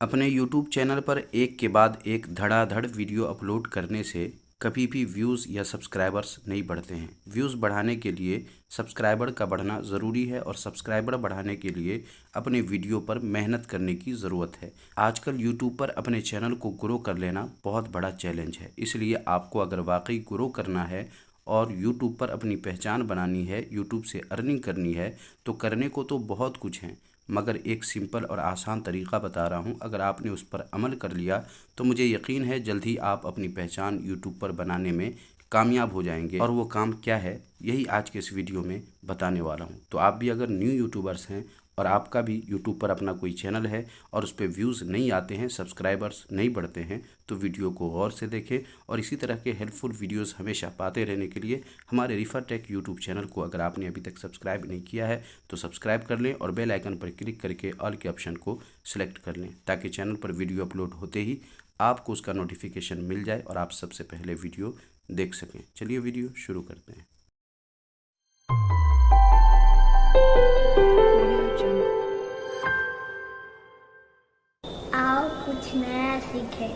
अपने YouTube channel पर एक के बाद एक धड़ाधड़ वीडियो अपलोड करने से कभी भी व्यूज़ या सब्सक्राइबर्स नहीं बढ़ते हैं। व्यूज़ बढ़ाने के लिए सब्सक्राइबर का बढ़ना ज़रूरी है और सब्सक्राइबर बढ़ाने के लिए अपने वीडियो पर मेहनत करने की ज़रूरत है। आजकल YouTube पर अपने चैनल को ग्रो कर लेना बहुत बड़ा चैलेंज है, इसलिए आपको अगर वाकई ग्रो करना है और YouTube पर अपनी पहचान बनानी है, YouTube से अर्निंग करनी है, तो करने को तो बहुत कुछ है, मगर एक सिंपल और आसान तरीक़ा बता रहा हूँ। अगर आपने उस पर अमल कर लिया तो मुझे यकीन है जल्द ही आप अपनी पहचान यूट्यूब पर बनाने में कामयाब हो जाएंगे। और वो काम क्या है, यही आज के इस वीडियो में बताने वाला हूँ। तो आप भी अगर न्यू यूट्यूबर्स हैं और आपका भी यूट्यूब पर अपना कोई चैनल है और उस पर व्यूज़ नहीं आते हैं, सब्सक्राइबर्स नहीं बढ़ते हैं, तो वीडियो को गौर से देखें। और इसी तरह के हेल्पफुल वीडियोस हमेशा पाते रहने के लिए हमारे रिफर टेक यूट्यूब चैनल को अगर आपने अभी तक सब्सक्राइब नहीं किया है तो सब्सक्राइब कर लें और बेल आइकन पर क्लिक करके ऑल के ऑप्शन को सिलेक्ट कर लें, ताकि चैनल पर वीडियो अपलोड होते ही आपको उसका नोटिफिकेशन मिल जाए और आप सबसे पहले वीडियो देख सकें। चलिए वीडियो शुरू करते हैं। आओ कुछ नया सीखें।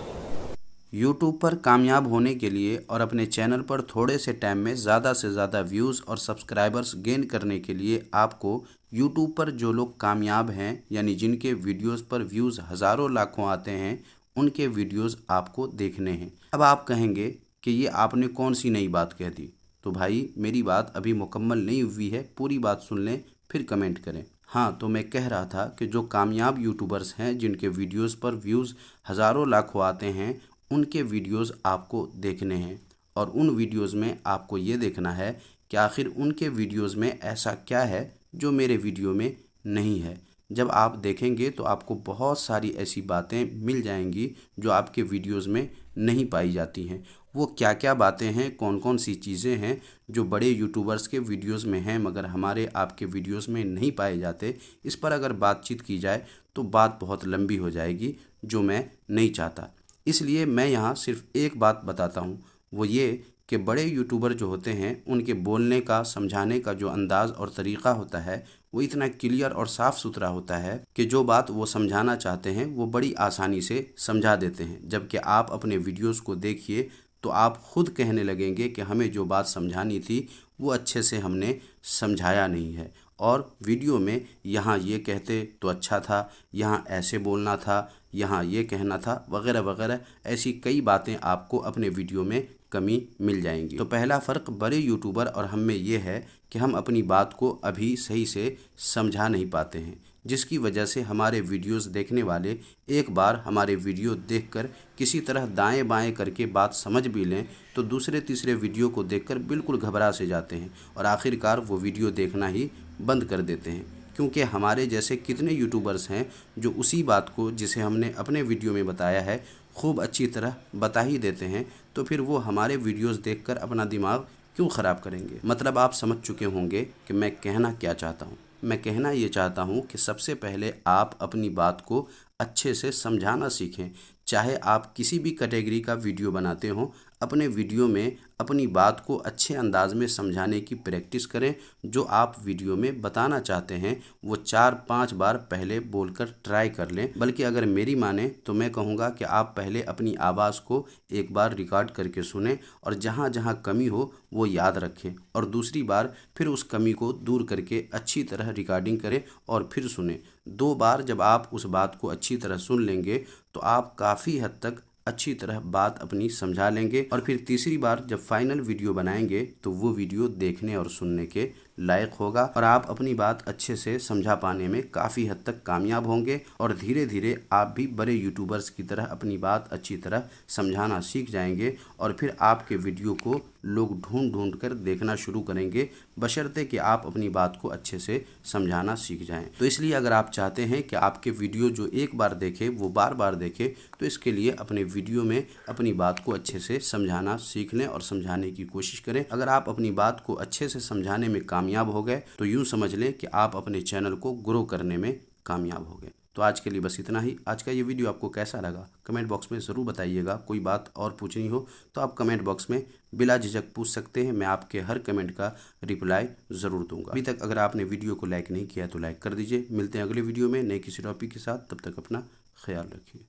यूट्यूब पर कामयाब होने के लिए और अपने चैनल पर थोड़े से टाइम में ज़्यादा से ज़्यादा व्यूज़ और सब्सक्राइबर्स गेन करने के लिए आपको यूट्यूब पर जो लोग कामयाब हैं, यानी जिनके वीडियोस पर व्यूज़ हज़ारों लाखों आते हैं, उनके वीडियोस आपको देखने हैं। अब आप कहेंगे कि ये आपने कौन सी नई बात कह दी। तो भाई, मेरी बात अभी मुकम्मल नहीं हुई है, पूरी बात सुन लें फिर कमेंट करें। हाँ, तो मैं कह रहा था कि जो कामयाब यूट्यूबर्स हैं, जिनके वीडियोस पर व्यूज़ हज़ारों लाखों आते हैं, उनके वीडियोस आपको देखने हैं। और उन वीडियोस में आपको ये देखना है कि आखिर उनके वीडियोस में ऐसा क्या है जो मेरे वीडियो में नहीं है। जब आप देखेंगे तो आपको बहुत सारी ऐसी बातें मिल जाएंगी जो आपके वीडियोस में नहीं पाई जाती हैं। वो क्या क्या बातें हैं, कौन कौन सी चीज़ें हैं जो बड़े यूट्यूबर्स के वीडियोस में हैं मगर हमारे आपके वीडियोस में नहीं पाए जाते, इस पर अगर बातचीत की जाए तो बात बहुत लंबी हो जाएगी, जो मैं नहीं चाहता। इसलिए मैं यहाँ सिर्फ एक बात बताता हूँ, वो ये कि बड़े यूट्यूबर जो होते हैं, उनके बोलने का, समझाने का जो अंदाज़ और तरीक़ा होता है, वो इतना क्लियर और साफ़ सुथरा होता है कि जो बात वो समझाना चाहते हैं वो बड़ी आसानी से समझा देते हैं। जबकि आप अपने वीडियोस को देखिए तो आप ख़ुद कहने लगेंगे कि हमें जो बात समझानी थी वो अच्छे से हमने समझाया नहीं है, और वीडियो में यहाँ ये कहते तो अच्छा था, यहाँ ऐसे बोलना था, यहाँ ये कहना था, वगैरह वगैरह, ऐसी कई बातें आपको अपने वीडियो में कमी मिल जाएंगी। तो पहला फ़र्क बड़े यूट्यूबर और हम में ये है कि हम अपनी बात को अभी सही से समझा नहीं पाते हैं, जिसकी वजह से हमारे वीडियोस देखने वाले एक बार हमारे वीडियो देखकर किसी तरह दाएं बाएं करके बात समझ भी लें तो दूसरे तीसरे वीडियो को देखकर बिल्कुल घबरा से जाते हैं और आखिरकार वो वीडियो देखना ही बंद कर देते हैं। क्योंकि हमारे जैसे कितने यूट्यूबर्स हैं जो उसी बात को, जिसे हमने अपने वीडियो में बताया है, खूब अच्छी तरह बता ही देते हैं, तो फिर वो हमारे वीडियोस देखकर अपना दिमाग क्यों ख़राब करेंगे। मतलब आप समझ चुके होंगे कि मैं कहना क्या चाहता हूँ। मैं कहना ये चाहता हूँ कि सबसे पहले आप अपनी बात को अच्छे से समझाना सीखें। चाहे आप किसी भी कैटेगरी का वीडियो बनाते हों, अपने वीडियो में अपनी बात को अच्छे अंदाज में समझाने की प्रैक्टिस करें। जो आप वीडियो में बताना चाहते हैं वो 4-5 बार पहले बोलकर ट्राई कर लें। बल्कि अगर मेरी माने तो मैं कहूँगा कि आप पहले अपनी आवाज़ को एक बार रिकॉर्ड करके सुनें और जहाँ जहाँ कमी हो वो याद रखें, और दूसरी बार फिर उस कमी को दूर करके अच्छी तरह रिकॉर्डिंग करें और फिर सुनें। 2 बार जब आप उस बात को अच्छी तरह सुन लेंगे तो आप काफ़ी हद तक अच्छी तरह बात अपनी समझा लेंगे, और फिर तीसरी बार जब फाइनल वीडियो बनाएंगे तो वो वीडियो देखने और सुनने के लायक होगा और आप अपनी बात अच्छे से समझा पाने में काफ़ी हद तक कामयाब होंगे। और धीरे धीरे आप भी बड़े यूट्यूबर्स की तरह अपनी बात अच्छी तरह समझाना सीख जाएंगे और फिर आपके वीडियो को लोग ढूंढ ढूंढ कर देखना शुरू करेंगे, बशर्ते कि आप अपनी बात को अच्छे से समझाना सीख जाएं। तो इसलिए अगर आप चाहते हैं कि आपके वीडियो जो एक बार देखे वो बार बार देखे, तो इसके लिए अपने वीडियो में अपनी बात को अच्छे से समझाना सीख लें और समझाने की कोशिश करें। अगर आप अपनी बात को अच्छे से समझाने में कामयाब हो गए तो यूँ समझ लें कि आप अपने चैनल को ग्रो करने में कामयाब हो गए। तो आज के लिए बस इतना ही। आज का ये वीडियो आपको कैसा लगा कमेंट बॉक्स में ज़रूर बताइएगा। कोई बात और पूछनी हो तो आप कमेंट बॉक्स में बिला झिझक पूछ सकते हैं, मैं आपके हर कमेंट का रिप्लाई ज़रूर दूंगा। अभी तक अगर आपने वीडियो को लाइक नहीं किया तो लाइक कर दीजिए। मिलते हैं अगले वीडियो में नए किसी टॉपिक के साथ, तब तक अपना ख्याल रखिए।